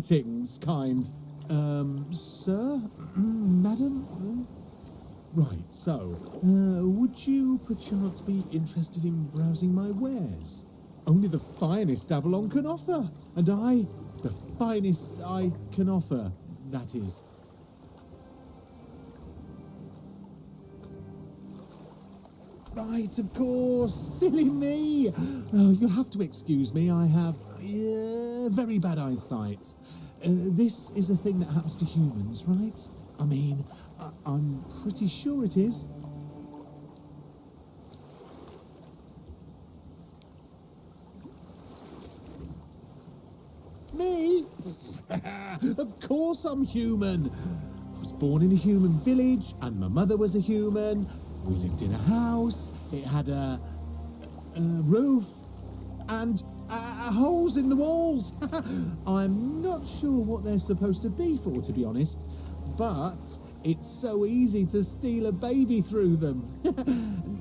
Greetings, kind. Sir? Madam? Right, so, would you perchance be interested in browsing my wares? Only the finest Avalon can offer, and I, the finest I can offer, that is. Right, of course, silly me. Oh, you'll have to excuse me, I have very bad eyesight. This is a thing that happens to humans, right? I mean, I'm pretty sure it is. Me? Of course I'm human. I was born in a human village, and my mother was a human. We lived in a house. It had a roof and holes in the walls. I'm not sure what they're supposed to be for, to be honest, but it's so easy to steal a baby through them.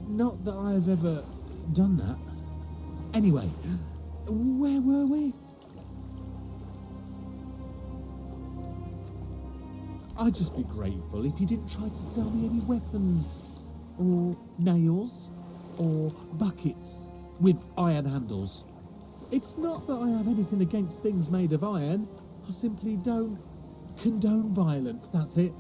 Not that I've ever done that. Anyway, where were we? I'd just be grateful if you didn't try to sell me any weapons, or nails, or buckets with iron handles. It's not that I have anything against things made of iron. I simply don't condone violence, that's it.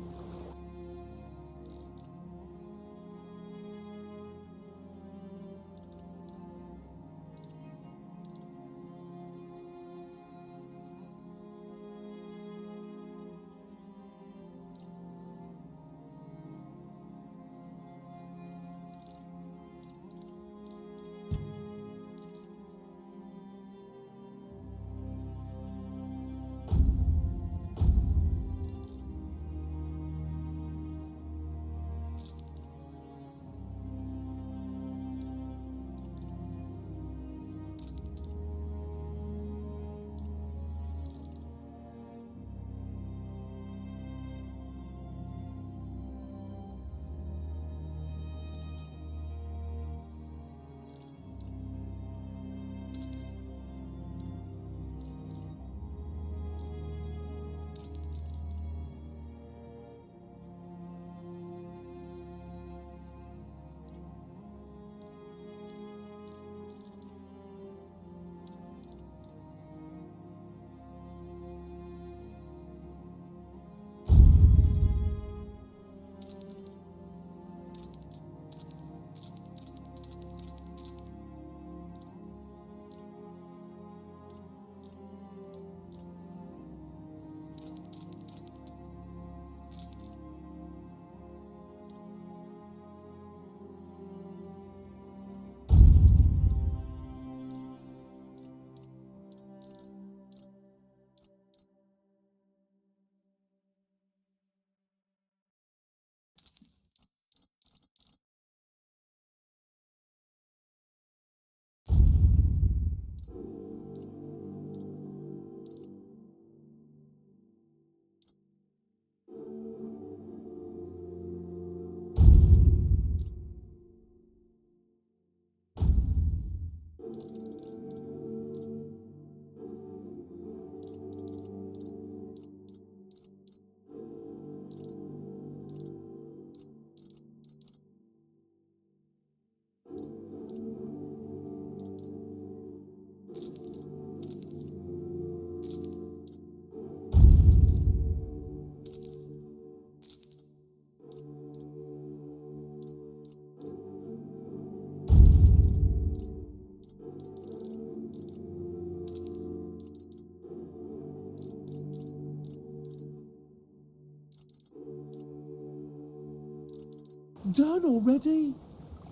Done already?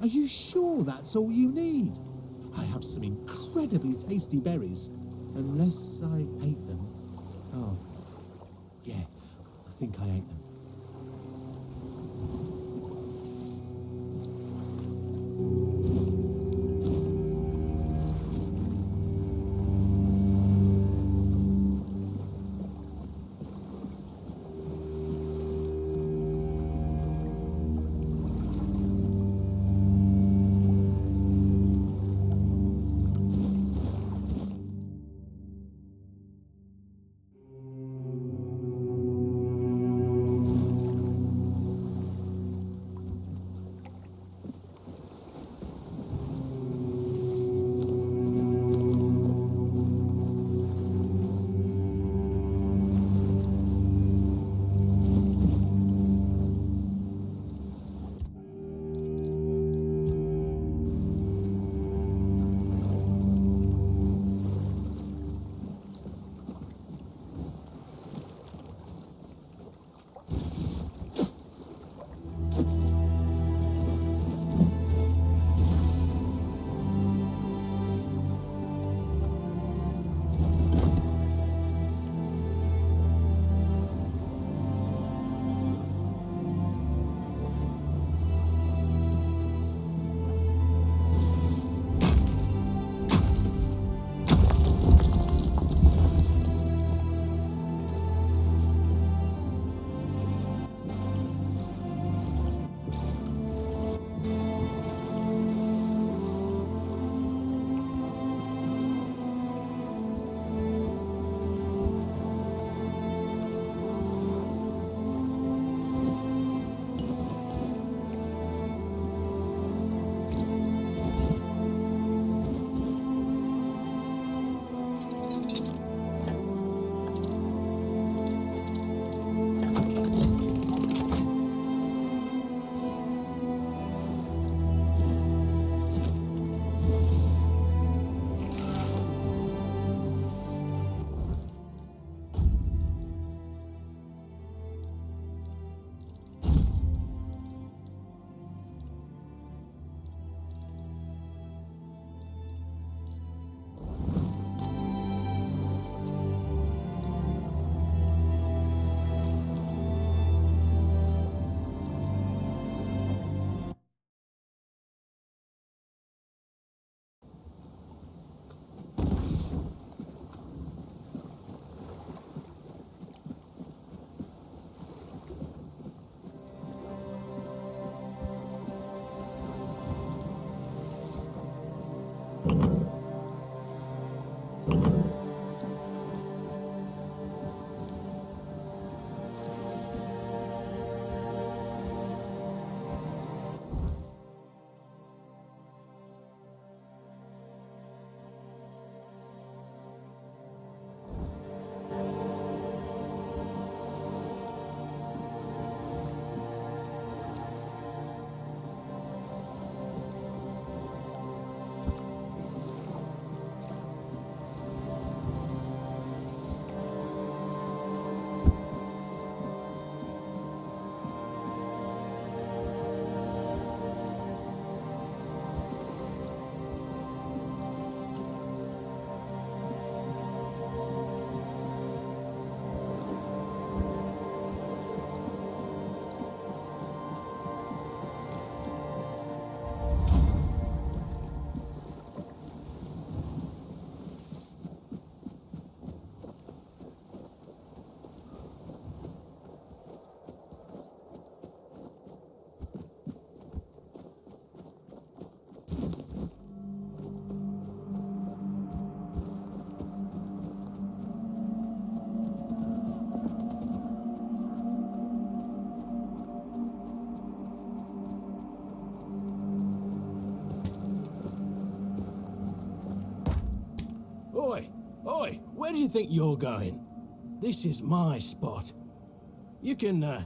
Are you sure that's all you need? I have some incredibly tasty berries, unless I ate them. Oh, yeah, I think I ate them. Oi! Oi! Where do you think you're going? This is my spot. You can,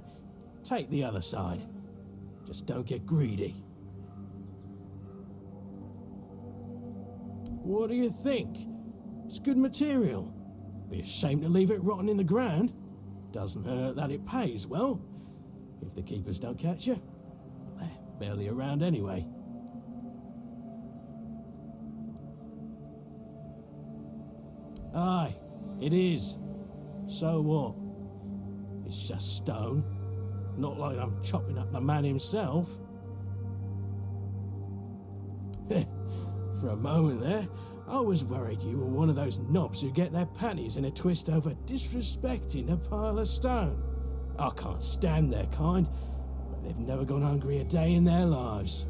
take the other side. Just don't get greedy. What do you think? It's good material. Be a shame to leave it rotting in the ground. Doesn't hurt that it pays well. If the keepers don't catch you, they're barely around anyway. Aye, it is. So what? It's just stone. Not like I'm chopping up the man himself. For a moment there, I was worried you were one of those knobs who get their panties in a twist over disrespecting a pile of stone. I can't stand their kind, but they've never gone hungry a day in their lives.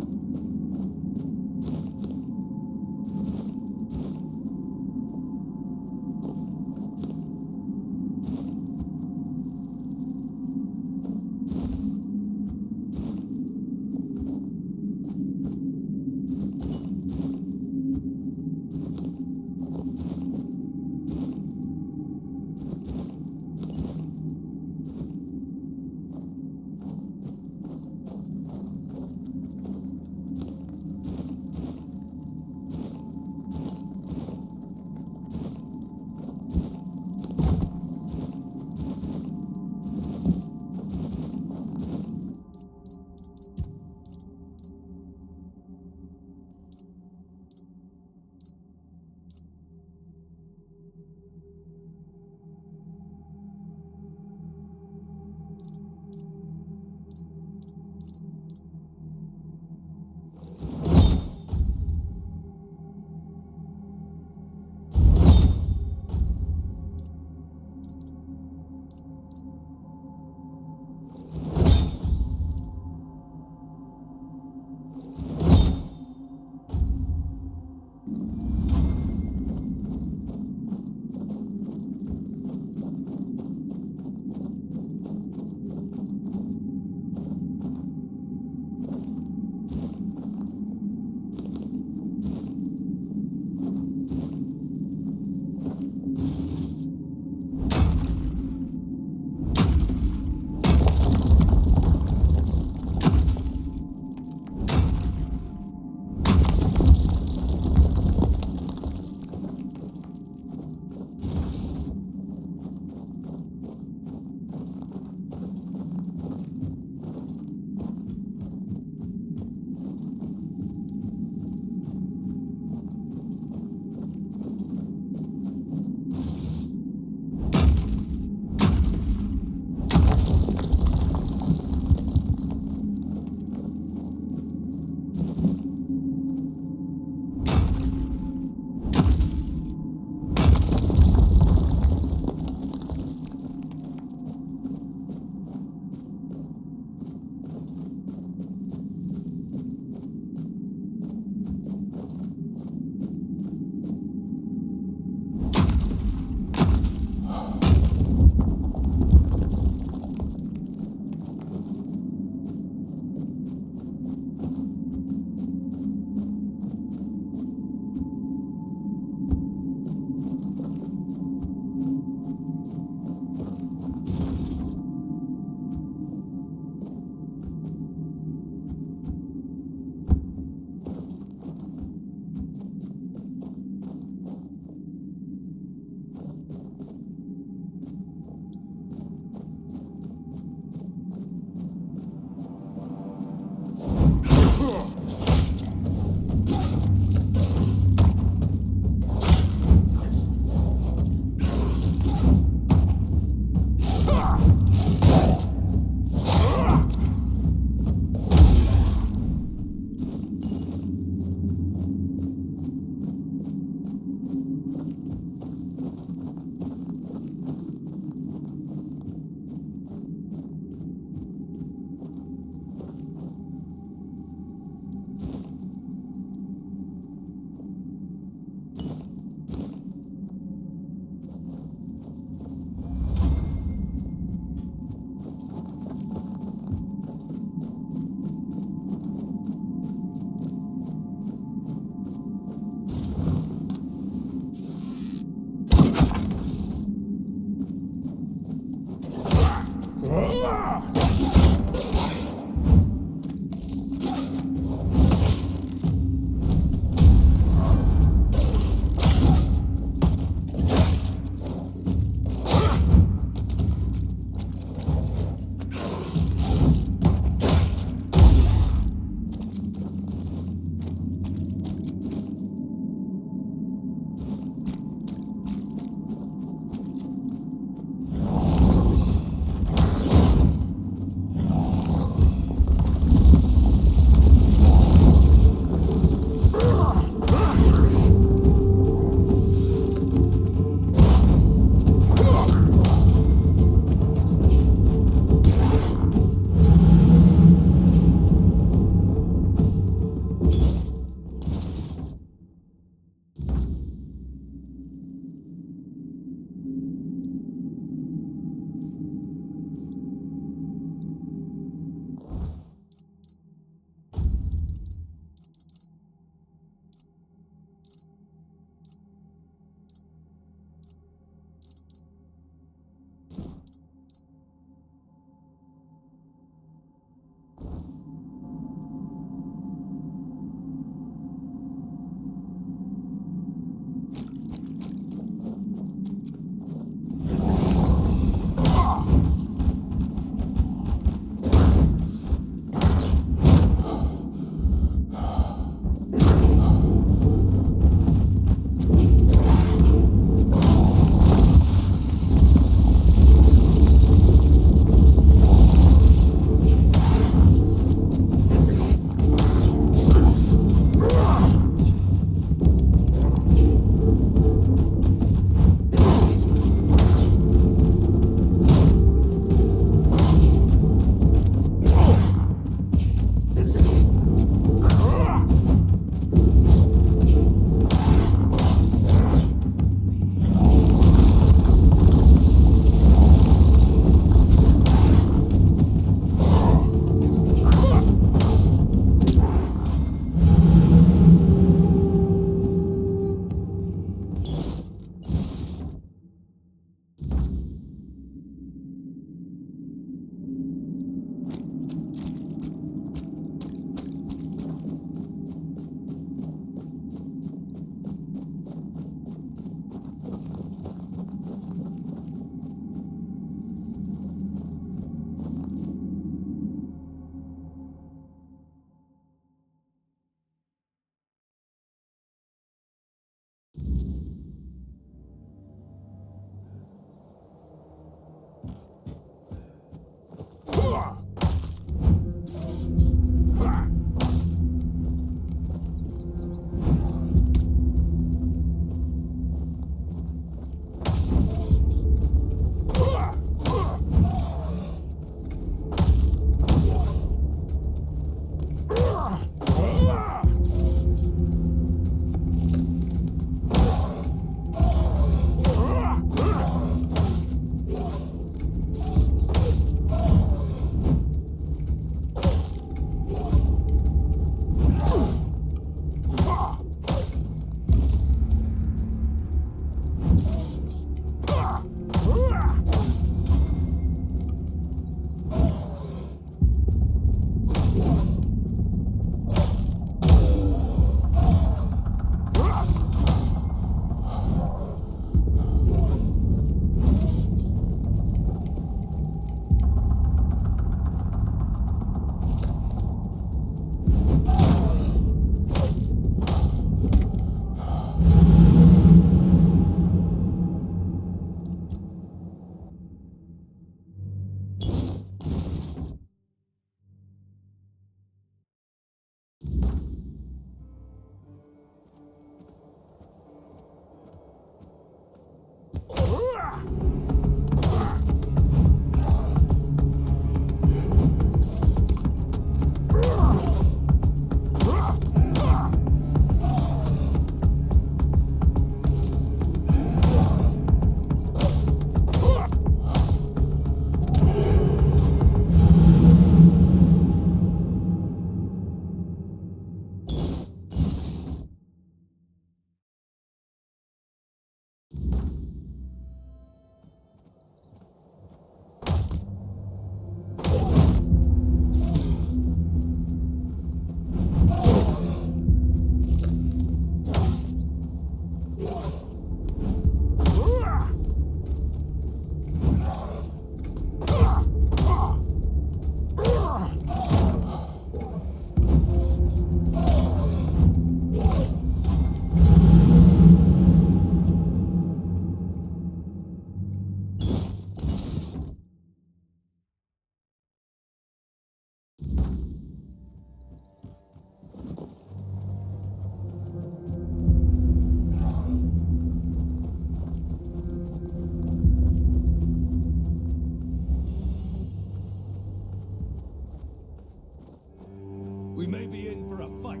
may be in for a fight.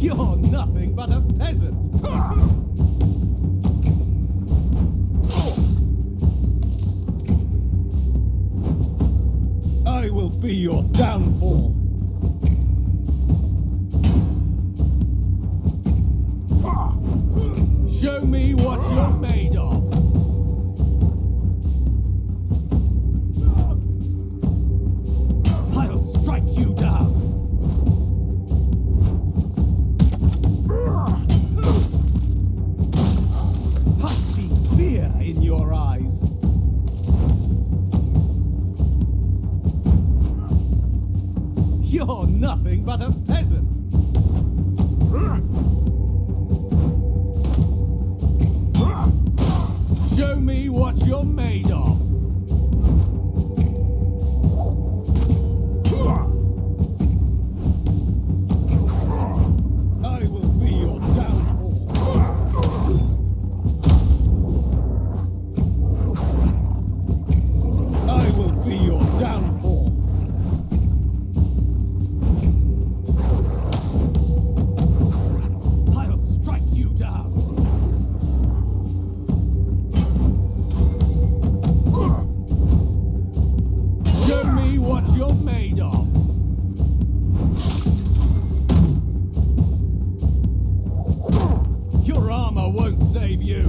You're nothing but a peasant! I will be your downfall! Show me what you're made of! I'll strike you down! I see fear in your eyes! You're nothing but a peasant! Show me what you're made of! I will be your downfall! I will be your downfall! I'll strike you down! Show me what you're made of! Your armor won't save you!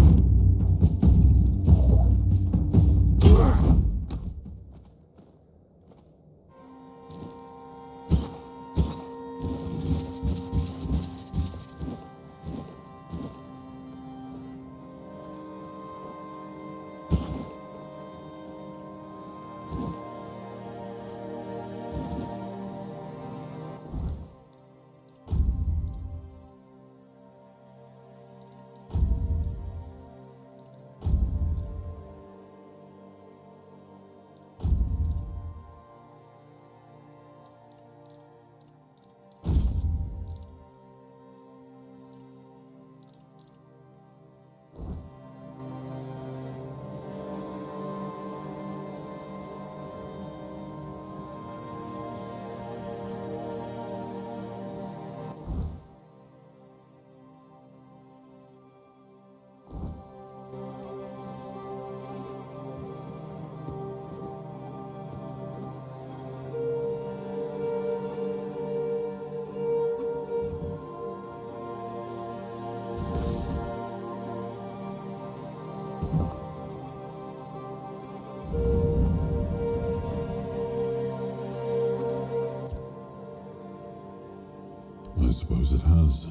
I suppose it has.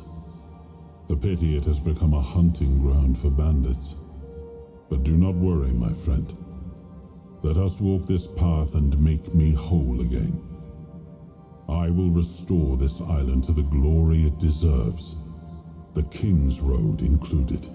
A pity it has become a hunting ground for bandits. But do not worry, my friend. Let us walk this path and make me whole again. I will restore this island to the glory it deserves, the King's Road included.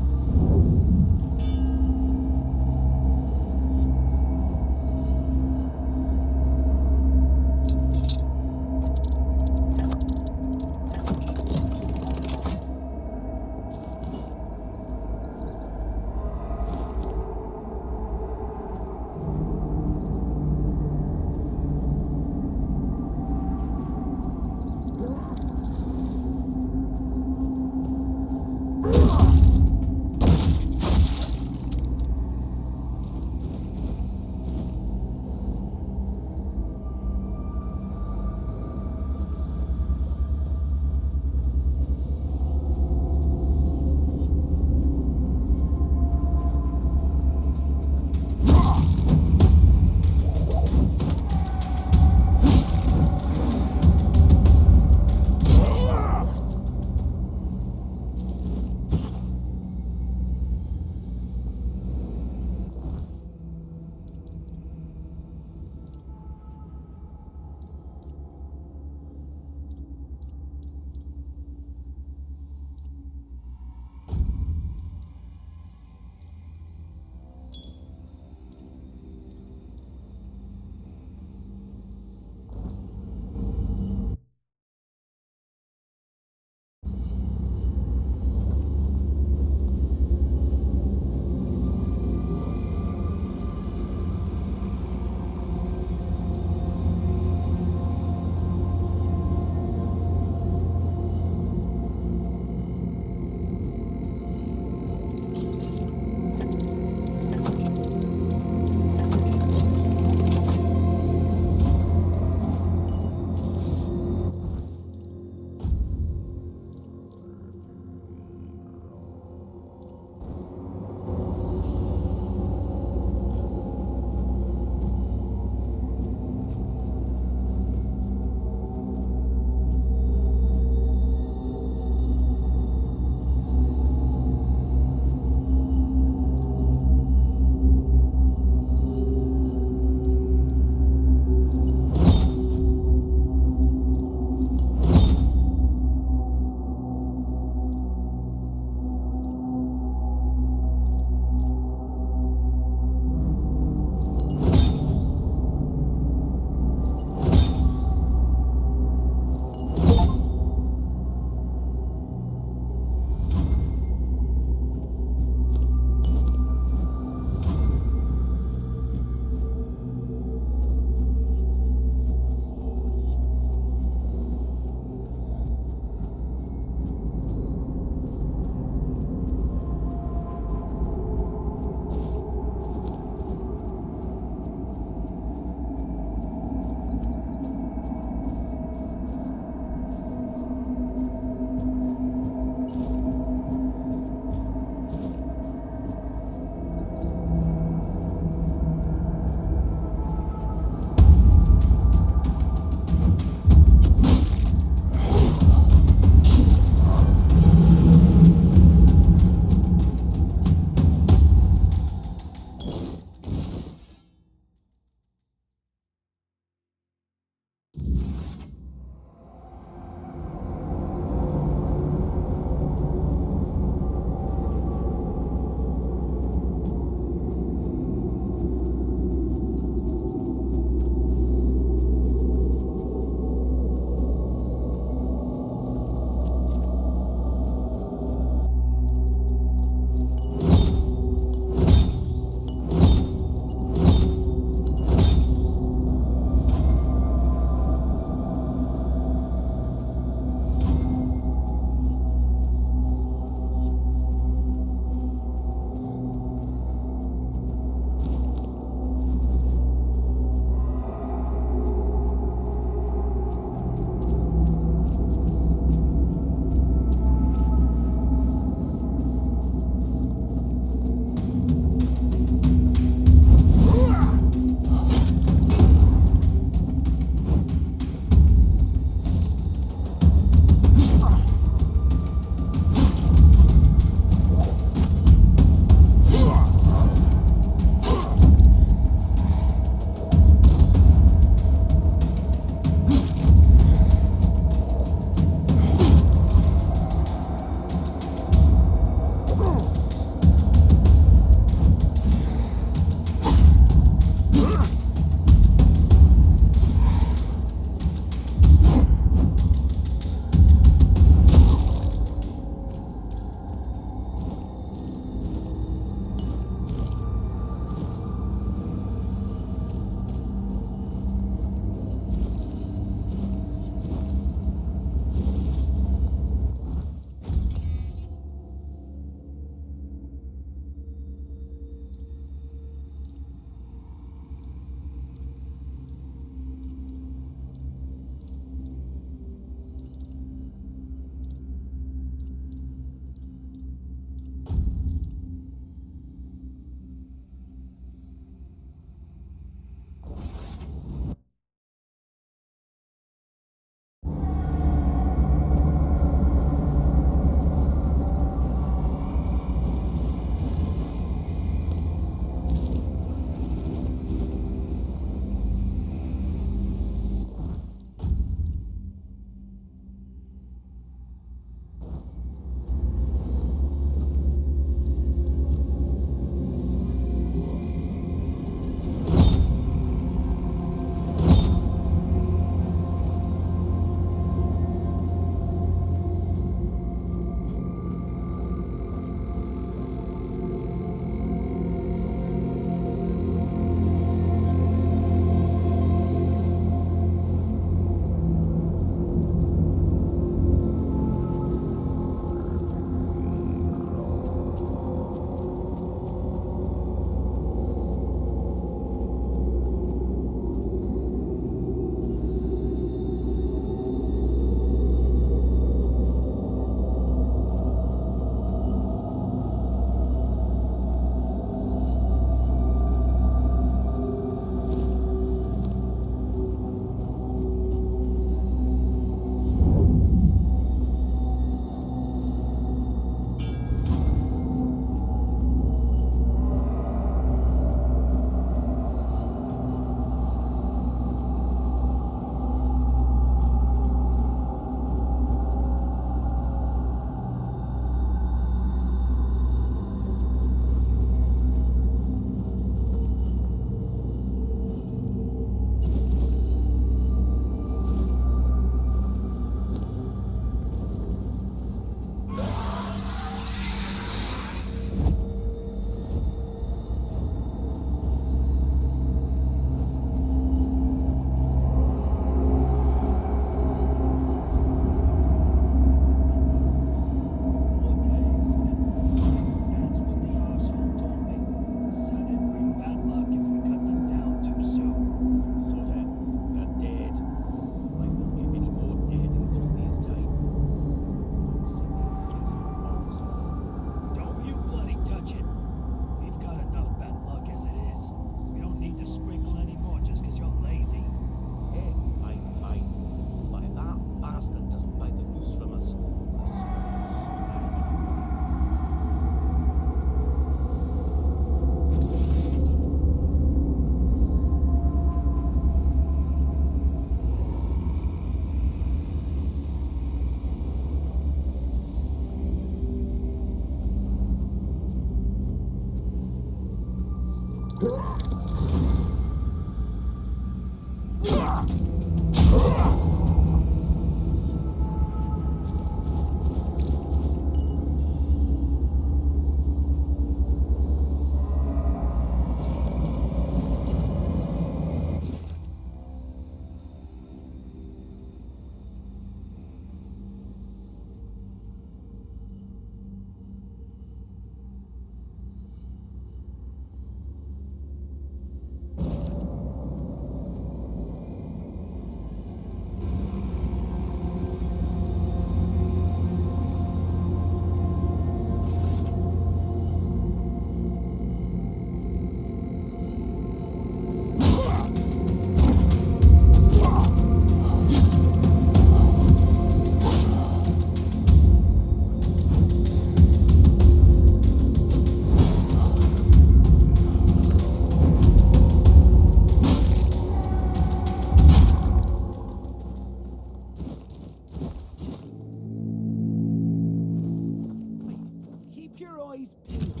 Keep your eyes peeled.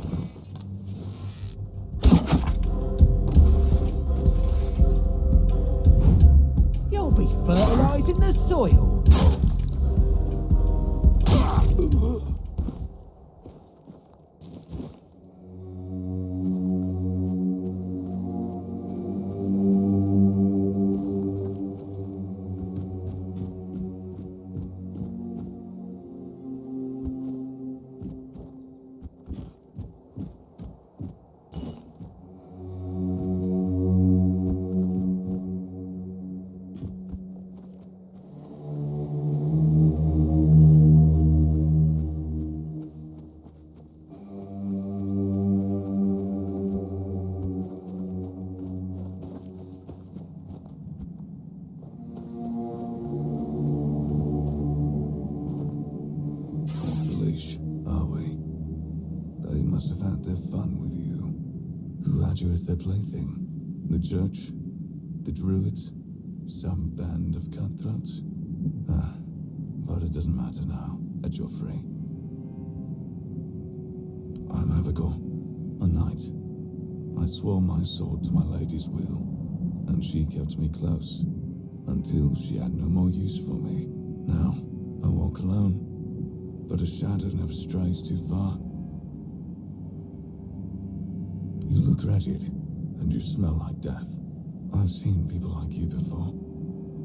You'll be fertilizing the soil. Must have had their fun with you. Who had you as their plaything? The church? The druids? Some band of cutthroats? But it doesn't matter now, that you're free. I'm Abigail, a knight. I swore my sword to my lady's will, and she kept me close, until she had no more use for me. Now, I walk alone, but a shadow never strays too far. You look wretched, and you smell like death. I've seen people like you before.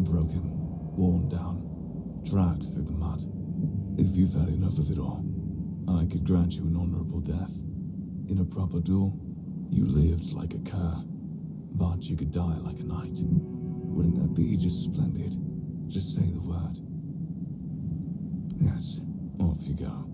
Broken, worn down, dragged through the mud. If you've had enough of it all, I could grant you an honorable death. In a proper duel, you lived like a cur, but you could die like a knight. Wouldn't that be just splendid? Just say the word. Yes, off you go.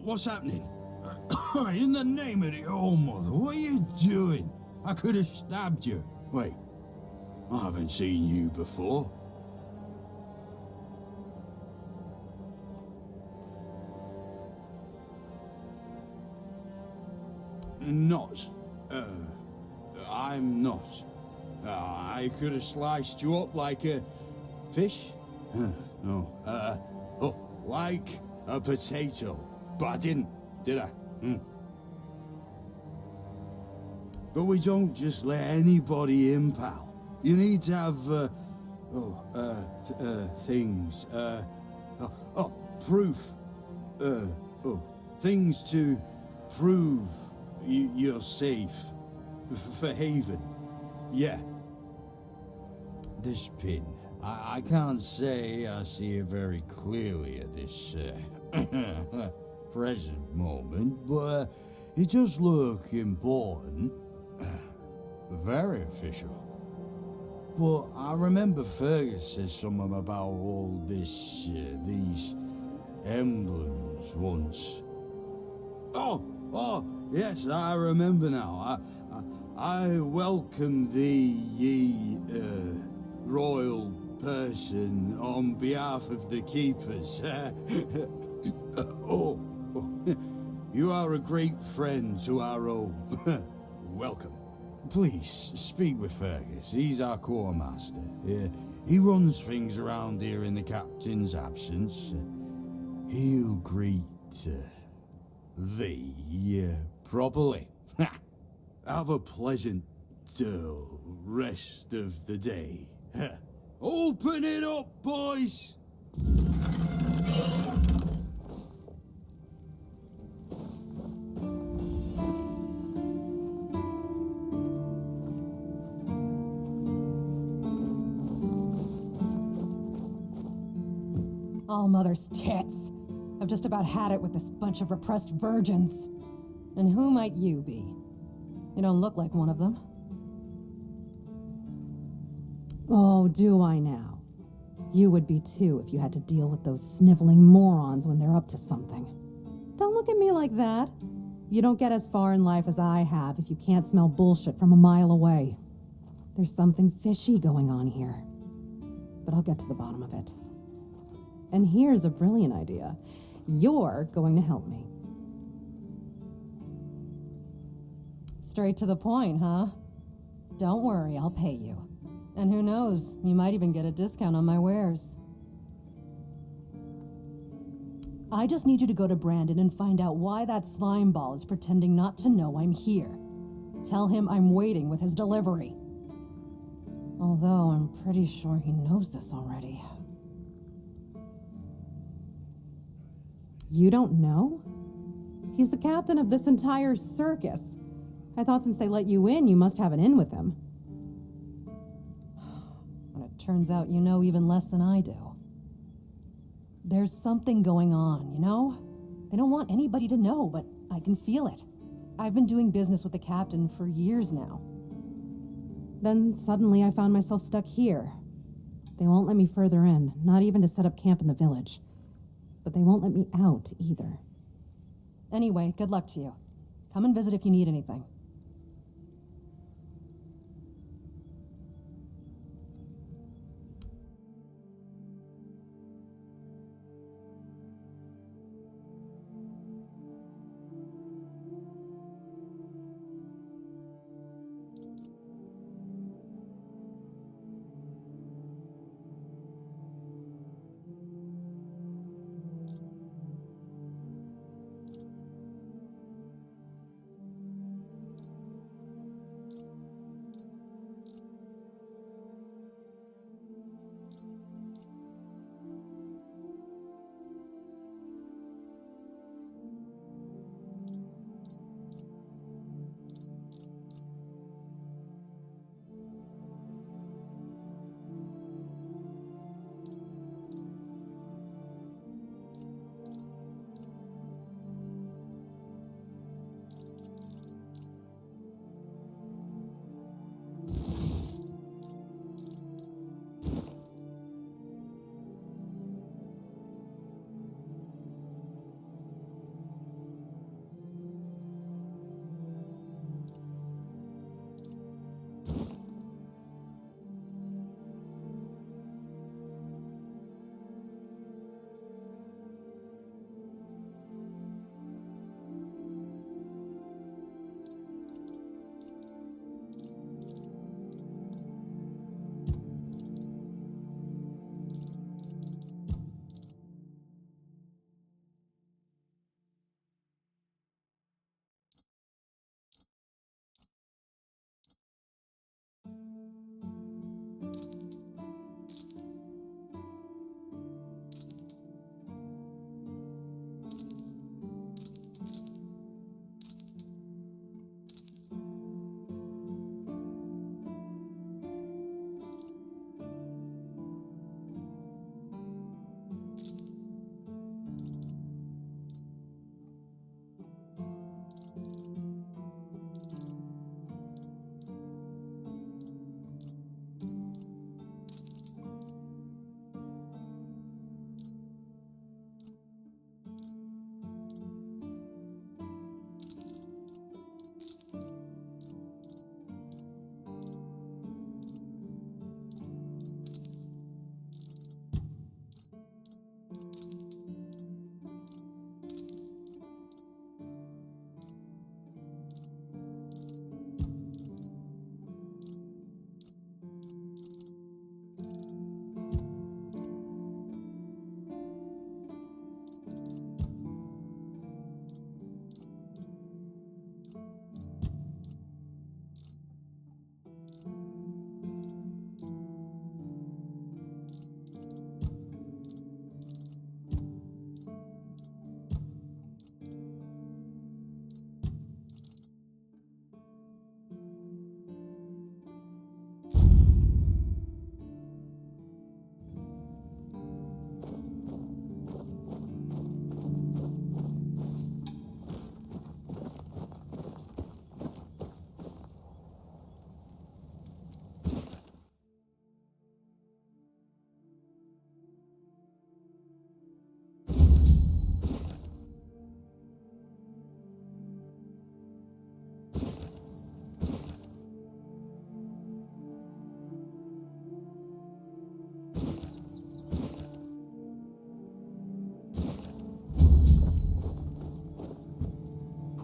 What's happening? In the name of the All-Mother, what are you doing? I could have stabbed you. Wait, I haven't seen you before. Not. I'm not. I could have sliced you up like a fish? No. Like a potato. But I didn't, did I? But we don't just let anybody in, pal. You need to have, things. Proof. Things to prove you're safe. For Haven. Yeah. This pin. I can't say I see it very clearly at this present moment, but it does look important. Very official. But I remember Fergus said something about all this, these emblems once. Oh, yes, I remember now. I welcome thee, ye, royal person, on behalf of the keepers. You are a great friend to our own. Welcome. Please, speak with Fergus. He's our quartermaster. He runs things around here in the captain's absence. He'll greet thee properly. Have a pleasant rest of the day. Open it up, boys! All mother's tits. I've just about had it with this bunch of repressed virgins. And who might you be? You don't look like one of them. Oh, do I now? You would be too if you had to deal with those sniveling morons when they're up to something. Don't look at me like that. You don't get as far in life as I have if you can't smell bullshit from a mile away. There's something fishy going on here. But I'll get to the bottom of it. And here's a brilliant idea. You're going to help me. Straight to the point, huh? Don't worry, I'll pay you. And who knows, you might even get a discount on my wares. I just need you to go to Brandon and find out why that slime ball is pretending not to know I'm here. Tell him I'm waiting with his delivery. Although I'm pretty sure he knows this already. You don't know? He's the captain of this entire circus. I thought since they let you in, you must have an in with him. But it turns out you know even less than I do. There's something going on, you know? They don't want anybody to know, but I can feel it. I've been doing business with the captain for years now. Then suddenly I found myself stuck here. They won't let me further in, not even to set up camp in the village. But they won't let me out either. Anyway, good luck to you. Come and visit if you need anything.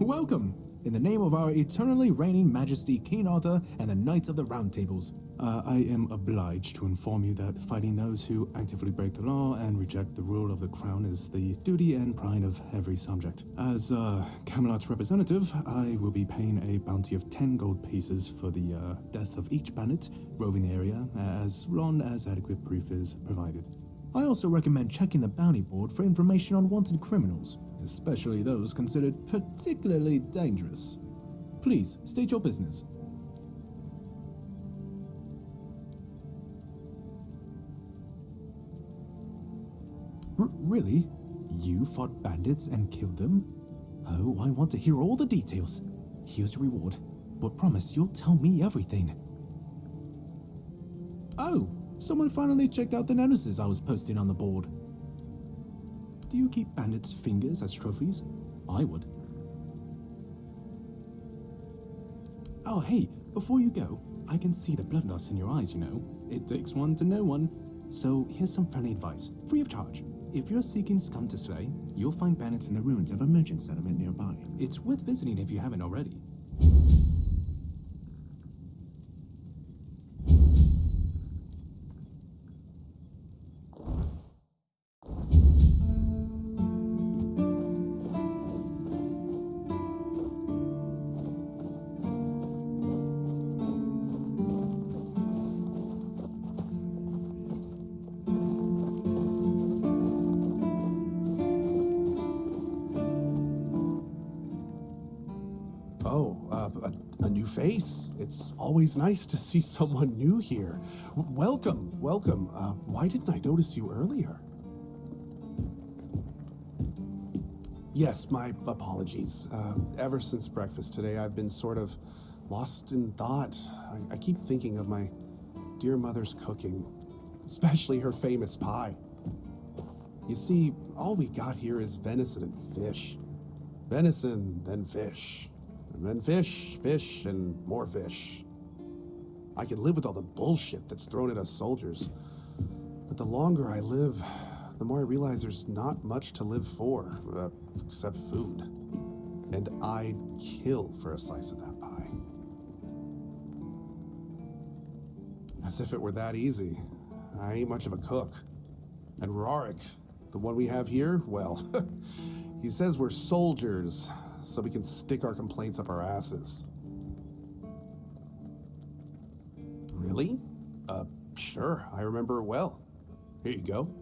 Welcome! In the name of our eternally reigning Majesty King Arthur and the Knights of the Round Tables. I am obliged to inform you that fighting those who actively break the law and reject the rule of the crown is the duty and pride of every subject. As Camelot's representative, I will be paying a bounty of 10 gold pieces for the death of each bandit roving the area, as long as adequate proof is provided. I also recommend checking the bounty board for information on wanted criminals, especially those considered particularly dangerous. Please, state your business. Really? You fought bandits and killed them? Oh, I want to hear all the details. Here's your reward, but promise you'll tell me everything. Oh, someone finally checked out the notices I was posting on the board. Do you keep bandits' fingers as trophies? I would. Oh, hey, before you go, I can see the bloodlust in your eyes, you know. It takes one to know one. So here's some friendly advice, free of charge. If you're seeking scum to slay, you'll find bandits in the ruins of a merchant settlement nearby. It's worth visiting if you haven't already. A new face. It's always nice to see someone new here. Welcome. Why didn't I notice you earlier? Yes, my apologies. Ever since breakfast today, I've been sort of lost in thought. I keep thinking of my dear mother's cooking, especially her famous pie. You see, all we got here is venison and fish. Venison, then fish. And then fish, and more fish. I could live with all the bullshit that's thrown at us soldiers. But the longer I live, the more I realize there's not much to live for, except food. And I'd kill for a slice of that pie. As if it were that easy. I ain't much of a cook. And Rorik, the one we have here, well, he says we're soldiers, so we can stick our complaints up our asses. Really? Sure, I remember it well. Here you go.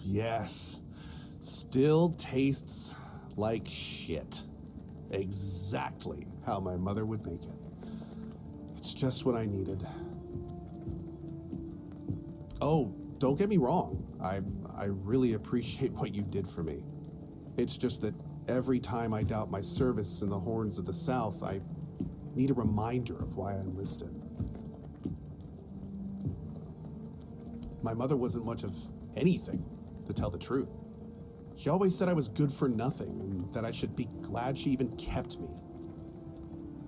Yes. Still tastes like shit. Exactly how my mother would make it. It's just what I needed. Oh, don't get me wrong. I really appreciate what you did for me. It's just that every time I doubt my service in the Horns of the South, I need a reminder of why I enlisted. My mother wasn't much of anything, to tell the truth. She always said I was good for nothing and that I should be glad she even kept me.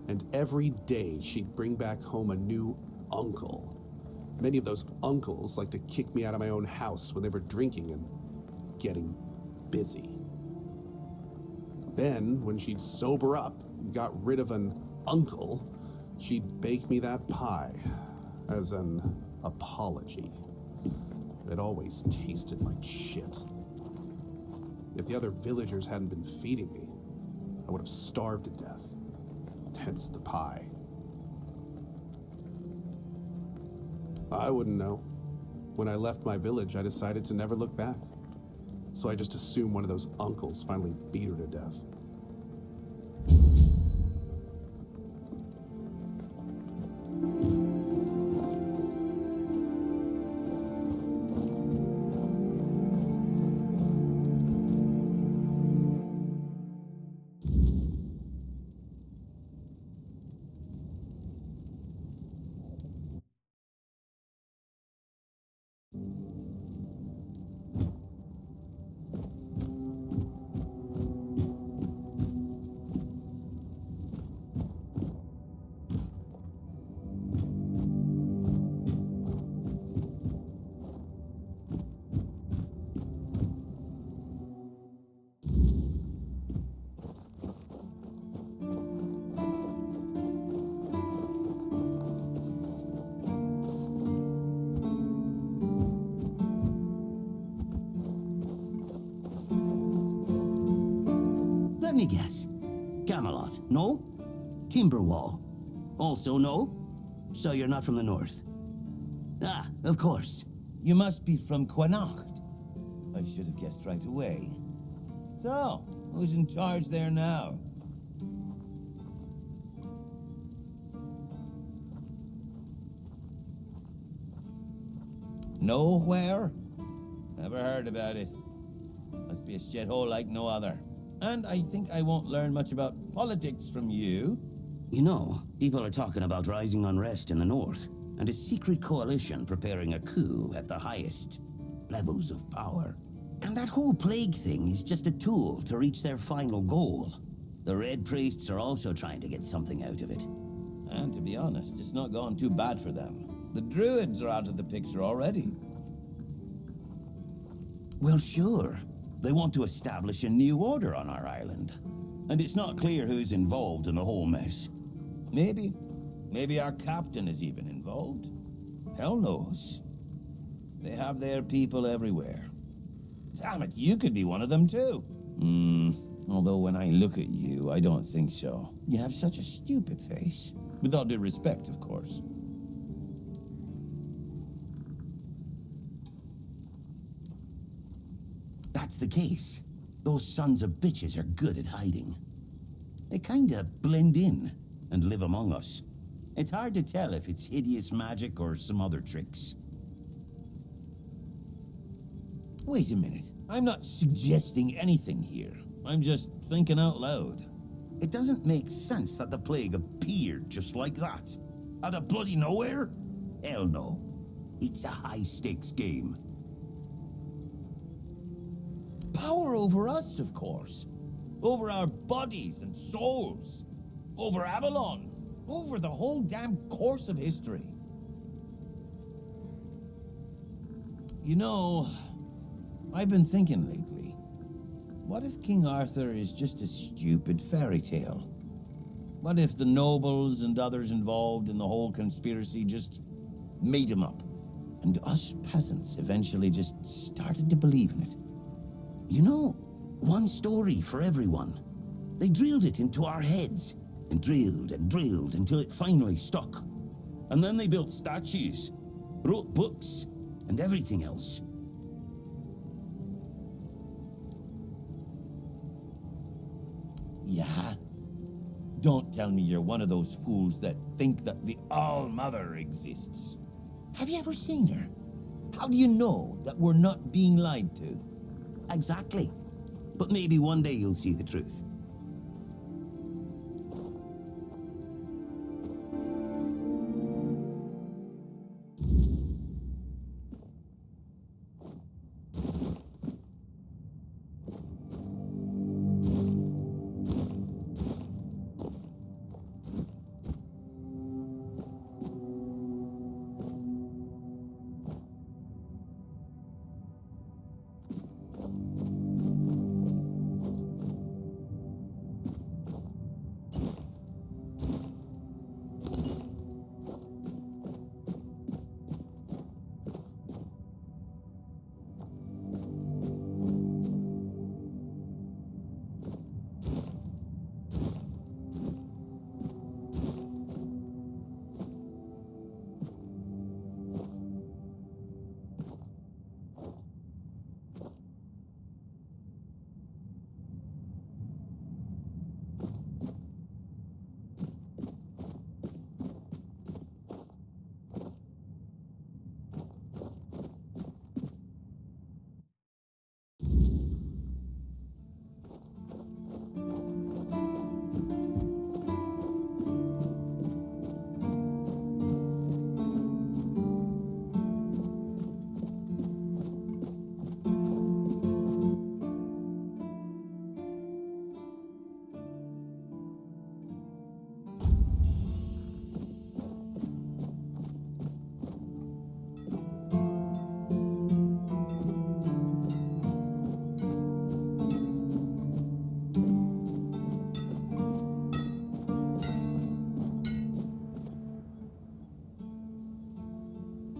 And every day she'd bring back home a new uncle. Many of those uncles like to kick me out of my own house when they were drinking and getting busy. Then, when she'd sober up and got rid of an uncle, she'd bake me that pie as an apology. It always tasted like shit. If the other villagers hadn't been feeding me, I would have starved to death. Hence the pie. I wouldn't know. When I left my village, I decided to never look back. So I just assumed one of those uncles finally beat her to death. Let me guess. Camelot, no? Timberwall, also no? So you're not from the north? Ah, of course. You must be from Connacht. I should have guessed right away. So, who's in charge there now? Nowhere? Never heard about it. Must be a shithole like no other. And I think I won't learn much about politics from you. You know, people are talking about rising unrest in the north, and a secret coalition preparing a coup at the highest levels of power. And that whole plague thing is just a tool to reach their final goal. The Red Priests are also trying to get something out of it. And to be honest, it's not going too bad for them. The Druids are out of the picture already. Well, sure. They want to establish a new order on our island. And it's not clear who's involved in the whole mess. Maybe. Maybe our captain is even involved. Hell knows. They have their people everywhere. Damn it, you could be one of them too. Although when I look at you, I don't think so. You have such a stupid face. With all due respect, of course. That's the case. Those sons of bitches are good at hiding. They kinda blend in and live among us. It's hard to tell if it's hideous magic or some other tricks. Wait a minute. I'm not suggesting anything here. I'm just thinking out loud. It doesn't make sense that the plague appeared just like that. Out of bloody nowhere? Hell no. It's a high-stakes game. Power over us, of course. Over our bodies and souls. Over Avalon. Over the whole damn course of history. You know, I've been thinking lately. What if King Arthur is just a stupid fairy tale? What if the nobles and others involved in the whole conspiracy just made him up? And us peasants eventually just started to believe in it. You know, one story for everyone. They drilled it into our heads, and drilled until it finally stuck. And then they built statues, wrote books, and everything else. Yeah? Don't tell me you're one of those fools that think that the All-Mother exists. Have you ever seen her? How do you know that we're not being lied to? Exactly. But maybe one day you'll see the truth.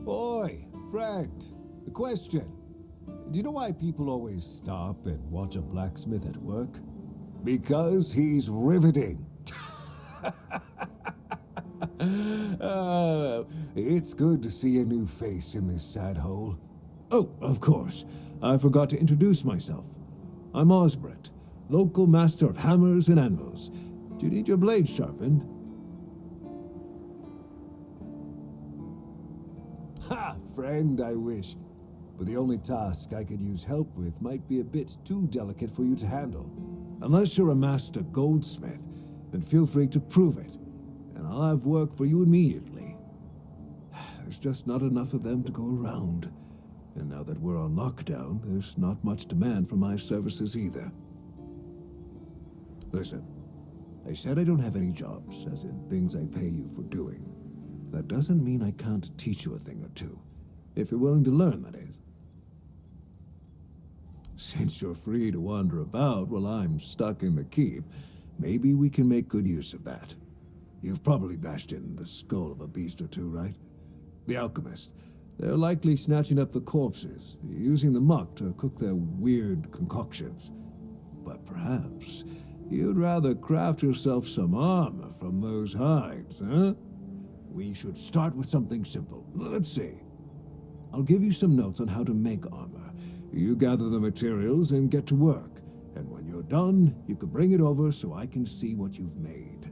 Oi, friend. A question. Do you know why people always stop and watch a blacksmith at work? Because he's riveting. It's good to see a new face in this sad hole. Oh, of course. I forgot to introduce myself. I'm Osbert, local master of hammers and anvils. Do you need your blade sharpened? Ha! Friend, I wish. But the only task I could use help with might be a bit too delicate for you to handle. Unless you're a master goldsmith, then feel free to prove it, and I'll have work for you immediately. There's just not enough of them to go around. And now that we're on lockdown, there's not much demand for my services either. Listen, I said I don't have any jobs, as in things I pay you for doing. That doesn't mean I can't teach you a thing or two, if you're willing to learn, that is. Since you're free to wander about while I'm stuck in the keep, maybe we can make good use of that. You've probably bashed in the skull of a beast or two, right? The alchemists. They're likely snatching up the corpses, using the muck to cook their weird concoctions. But perhaps you'd rather craft yourself some armor from those hides, huh? We should start with something simple. Let's see. I'll give you some notes on how to make armor. You gather the materials and get to work. And when you're done, you can bring it over so I can see what you've made.